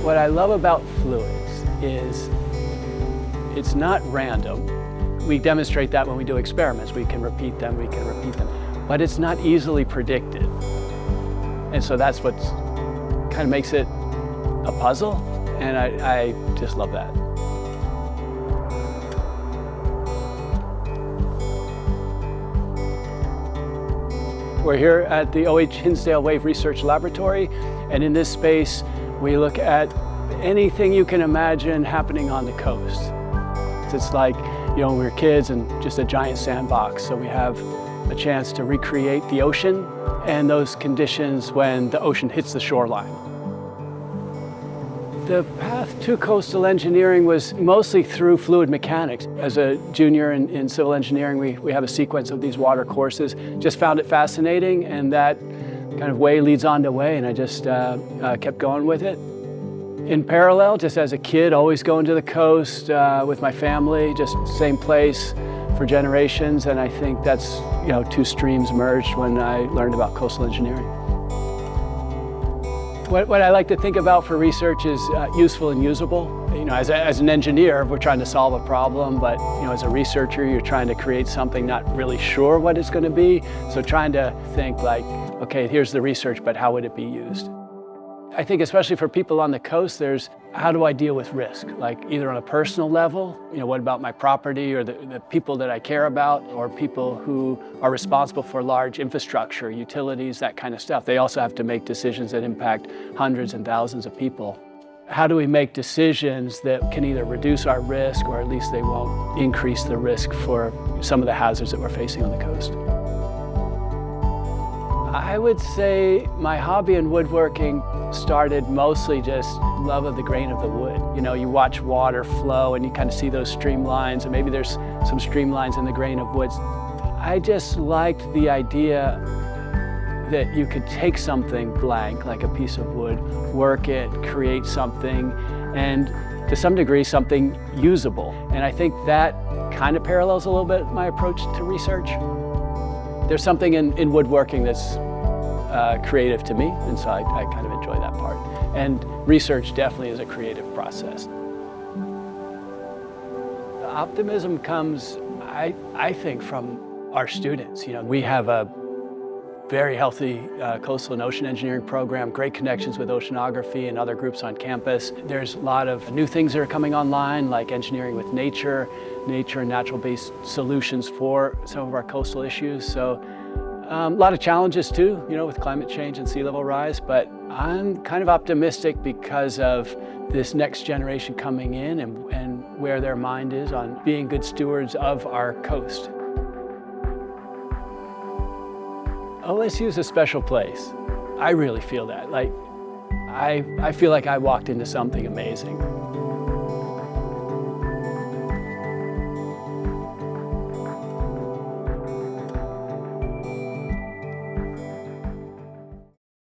What I love about fluids is it's not random. We demonstrate that when we do experiments. We can repeat them, but it's not easily predicted. And so that's what kind of makes it a puzzle, and I just love that. We're here at the OH Hinsdale Wave Research Laboratory, and in this space we look at anything you can imagine happening on the coast. It's like, you know, when we were kids and just a giant sandbox, so we have a chance to recreate the ocean and those conditions when the ocean hits the shoreline. The path to coastal engineering was mostly through fluid mechanics. As a junior in civil engineering, we have a sequence of these water courses. Just found it fascinating, and that kind of way leads on to way, and I just kept going with it. In parallel, just as a kid, always going to the coast with my family, just same place for generations, and I think that's, you know, two streams merged when I learned about coastal engineering. What I like to think about for research is useful and usable. You know, as an engineer, we're trying to solve a problem, but you know, as a researcher, you're trying to create something not really sure what it's going to be. So trying to think like, okay, here's the research, but how would it be used? I think especially for people on the coast, there's how do I deal with risk? Like either on a personal level, you know, what about my property or the people that I care about, or people who are responsible for large infrastructure, utilities, that kind of stuff. They also have to make decisions that impact hundreds and thousands of people. How do we make decisions that can either reduce our risk or at least they won't increase the risk for some of the hazards that we're facing on the coast? I would say my hobby in woodworking started mostly just love of the grain of the wood. You know, you watch water flow and you kind of see those streamlines, and maybe there's some streamlines in the grain of woods. I just liked the idea that you could take something blank, like a piece of wood, work it, create something, and to some degree, something usable. And I think that kind of parallels a little bit my approach to research. There's something in woodworking that's creative to me, and so I kind of enjoy that part. And research definitely is a creative process. The optimism comes, I think, from our students. You know, we have a very healthy coastal and ocean engineering program, great connections with oceanography and other groups on campus. There's a lot of new things that are coming online, like engineering with nature and natural-based solutions for some of our coastal issues. So a lot of challenges too, you know, with climate change and sea level rise, but I'm kind of optimistic because of this next generation coming in and where their mind is on being good stewards of our coast. OSU is a special place. I really feel that. Like, I feel like I walked into something amazing.